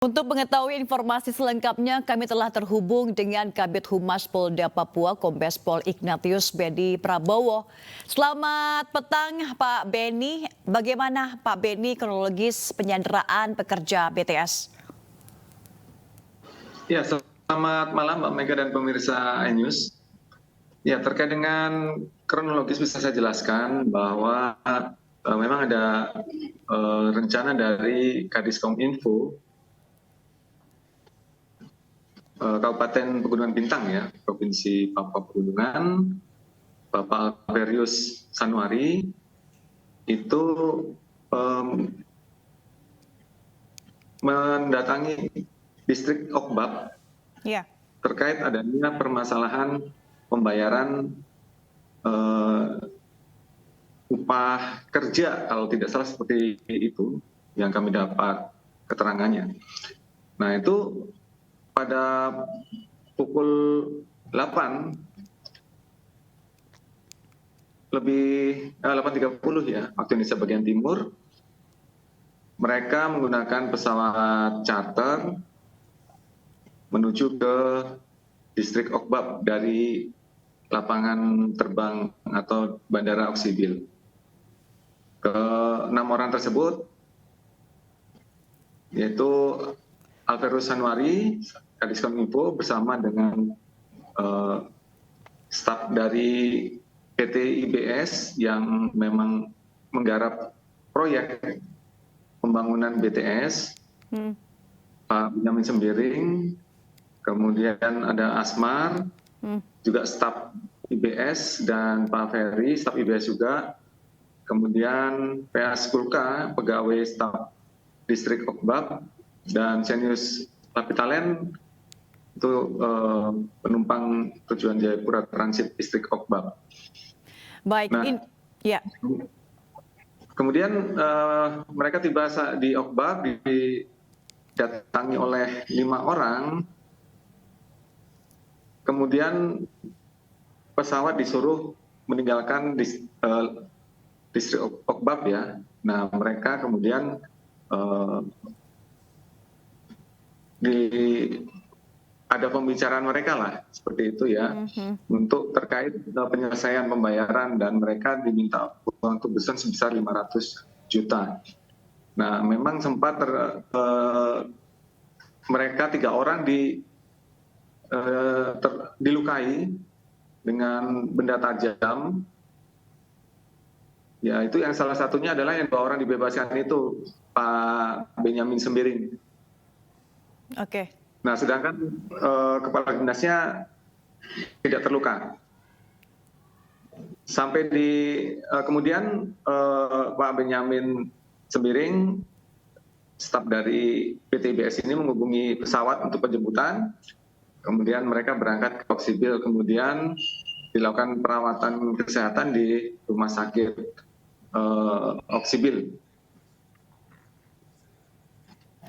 Untuk mengetahui informasi selengkapnya, kami telah terhubung dengan Kabid Humas Polda Papua, Kombes Pol Ignatius Bedi Prabowo. Selamat petang, Pak Beni. Bagaimana, Pak Beni, kronologis penyanderaan pekerja BTS? Ya, selamat malam Mbak Mega dan pemirsa iNews. Ya, terkait dengan kronologis bisa saya jelaskan bahwa memang ada rencana dari Kadiskominfo Kabupaten Pegunungan Bintang ya, Provinsi Papua Pegunungan, Bapak Alverius Sanuari itu mendatangi distrik Okbab terkait adanya permasalahan pembayaran upah kerja, kalau tidak salah seperti itu yang kami dapat keterangannya. Nah, itu pada pukul 8.30 ya, waktu Indonesia bagian timur, mereka menggunakan pesawat charter menuju ke distrik Okbab dari lapangan terbang atau Bandara Oksibil. Ke-6 orang tersebut, yaitu Alverius Sanuari, Kadiskominfo bersama dengan staf dari PT IBS yang memang menggarap proyek pembangunan BTS, Pak Benyamin Sembiring, kemudian ada Asmar, juga staf IBS dan Pak Ferry, staf IBS juga, kemudian PA Skulka, pegawai staf distrik Okbab, dan Senius Lapitalen itu penumpang tujuan Jayapura Transit distrik Okbab. Baik, nah, ya. Kemudian mereka tiba di Okbab, didatangi oleh 5 orang. Kemudian pesawat disuruh meninggalkan distrik Okbab ya. Nah, mereka kemudian ada pembicaraan mereka lah seperti itu ya, untuk terkait penyelesaian pembayaran, dan mereka diminta uang tebusan sebesar 500 juta. Nah, memang sempat mereka 3 orang dilukai dengan benda tajam. Ya, itu yang salah satunya adalah yang 2 orang dibebaskan itu, Pak Benyamin Sembiring. Oke. Nah, sedangkan kepala dinasnya tidak terluka. Sampai kemudian Pak Benyamin Sembiring, staf dari PT IBS ini menghubungi pesawat untuk penjemputan. Kemudian mereka berangkat ke Oksibil, kemudian dilakukan perawatan kesehatan di rumah sakit Oksibil.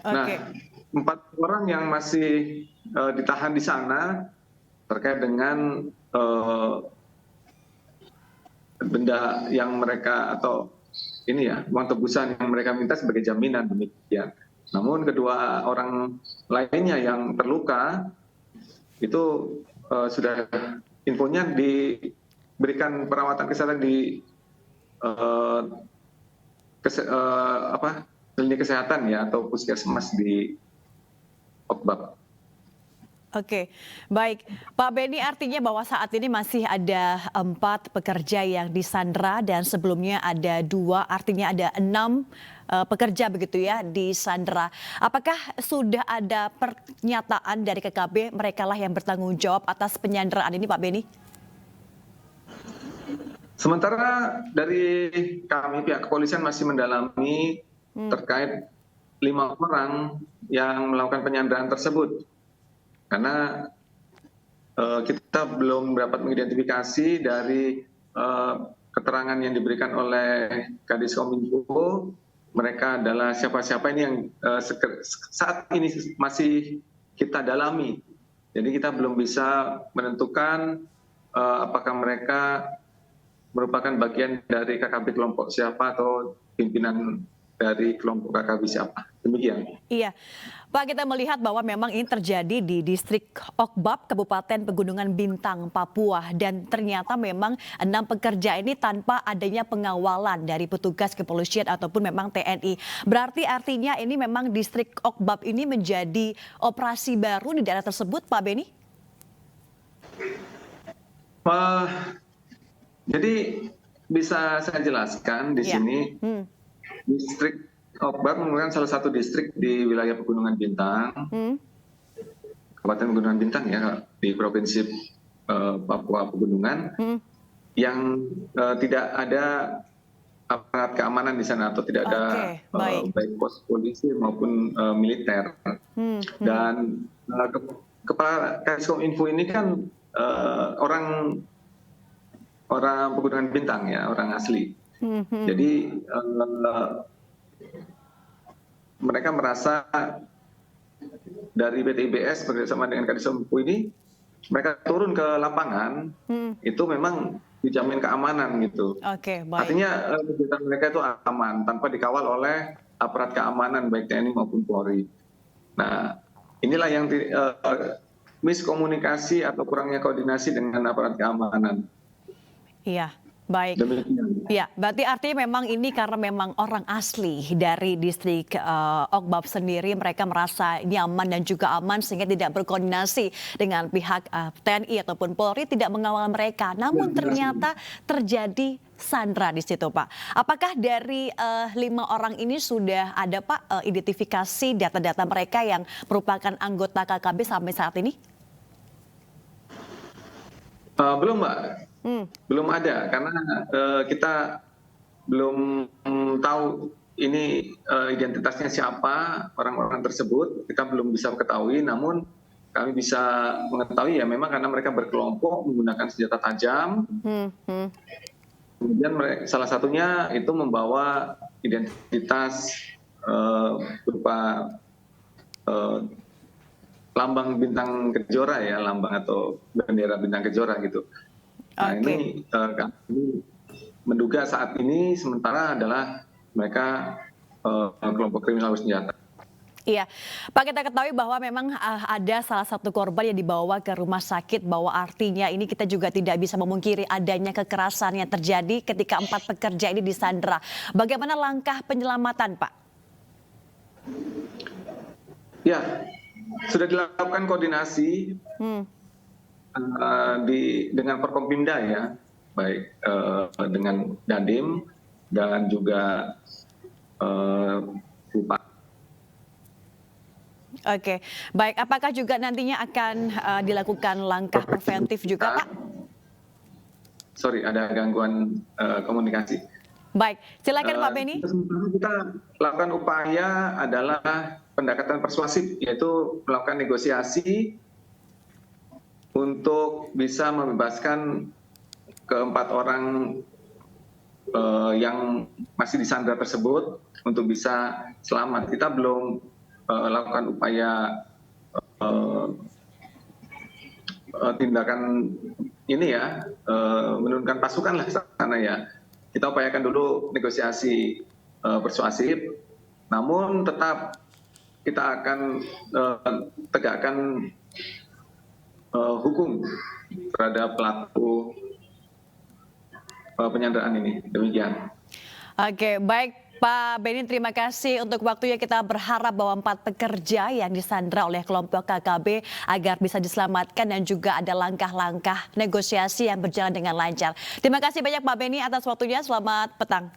Nah, 4 orang yang masih ditahan di sana terkait dengan benda yang mereka, atau ini ya, uang tebusan yang mereka minta sebagai jaminan, demikian. Namun kedua orang lainnya yang terluka itu sudah infonya diberikan perawatan kesehatan di klinik kesehatan ya, atau puskesmas di Okbab. Oke, baik. Pak Beni, artinya bahwa saat ini masih ada 4 pekerja yang disandra dan sebelumnya ada 2, artinya ada 6 pekerja begitu ya disandra. Apakah sudah ada pernyataan dari KKB mereka lah yang bertanggung jawab atas penyanderaan ini, Pak Beni? Sementara dari kami pihak kepolisian masih mendalami terkait 5 orang yang melakukan penyanderaan tersebut. Karena kita belum dapat mengidentifikasi dari keterangan yang diberikan oleh Kadiskominfo, mereka adalah siapa-siapa ini yang saat ini masih kita dalami. Jadi kita belum bisa menentukan apakah mereka merupakan bagian dari KKB kelompok siapa atau pimpinan dari kelompok KKB siapa. Demikian. Iya, Pak, kita melihat bahwa memang ini terjadi di distrik Okbab, Kabupaten Pegunungan Bintang, Papua. Dan ternyata memang 6 pekerja ini tanpa adanya pengawalan dari petugas kepolisian ataupun memang TNI. Berarti artinya ini memang distrik Okbab ini menjadi operasi baru di daerah tersebut, Pak Beni? Eh, jadi bisa saya jelaskan di Iya. sini, distrik Okbar merupakan salah satu distrik di wilayah Pegunungan Bintang, Kabupaten Pegunungan Bintang ya, di Provinsi Papua Pegunungan, yang tidak ada aparat keamanan di sana atau tidak ada baik pos polisi maupun militer. Dan Kepala Kadiskominfo ini kan orang Pegunungan Bintang ya, orang asli. Jadi mereka merasa dari PTIBS bekerjasama dengan Kadiskominfo ini, mereka turun ke lapangan, itu memang dijamin keamanan gitu. Artinya kegiatan mereka itu aman, tanpa dikawal oleh aparat keamanan baik TNI maupun Polri. Nah, inilah yang miskomunikasi atau kurangnya koordinasi dengan aparat keamanan. Iya, baik. Ya, berarti artinya memang ini karena memang orang asli dari distrik Okbab sendiri, mereka merasa nyaman dan juga aman sehingga tidak berkoordinasi dengan pihak TNI ataupun Polri, tidak mengawal mereka. Namun ternyata terjadi sandra di situ, Pak. Apakah dari 5 orang ini sudah ada, Pak, identifikasi data-data mereka yang merupakan anggota KKB sampai saat ini? Belum, Mbak. Belum ada, karena kita belum tahu ini identitasnya siapa orang-orang tersebut, kita belum bisa ketahui. Namun kami bisa mengetahui ya memang karena mereka berkelompok menggunakan senjata tajam. Kemudian salah satunya itu membawa identitas berupa lambang bintang kejora ya, lambang atau bendera bintang kejora gitu. Nah, ini kami menduga saat ini sementara adalah mereka kelompok kriminal bersenjata. Iya, Pak, kita ketahui bahwa memang ada salah satu korban yang dibawa ke rumah sakit, bahwa artinya ini kita juga tidak bisa memungkiri adanya kekerasan yang terjadi ketika 4 pekerja ini disandra. Bagaimana langkah penyelamatan, Pak? Ya, sudah dilakukan koordinasi dengan Forkompimda ya, baik dengan Dandim dan juga Bupati. Oke, baik. Apakah juga nantinya akan dilakukan langkah preventif juga, Pak? Sorry, ada gangguan komunikasi. Baik, silakan Pak Beni. Kita lakukan upaya adalah pendekatan persuasif, yaitu melakukan negosiasi untuk bisa membebaskan ke-4 orang yang masih disandra tersebut untuk bisa selamat. Kita belum lakukan upaya tindakan ini ya, menurunkan pasukan lah sana ya. Kita upayakan dulu negosiasi persuasif, namun tetap kita akan tegakkan hukum terhadap pelaku penyanderaan ini. Demikian. Oke, baik. Pak Beni, terima kasih untuk waktunya. Kita berharap bahwa 4 pekerja yang disandra oleh kelompok KKB agar bisa diselamatkan dan juga ada langkah-langkah negosiasi yang berjalan dengan lancar. Terima kasih banyak Pak Beni atas waktunya. Selamat petang.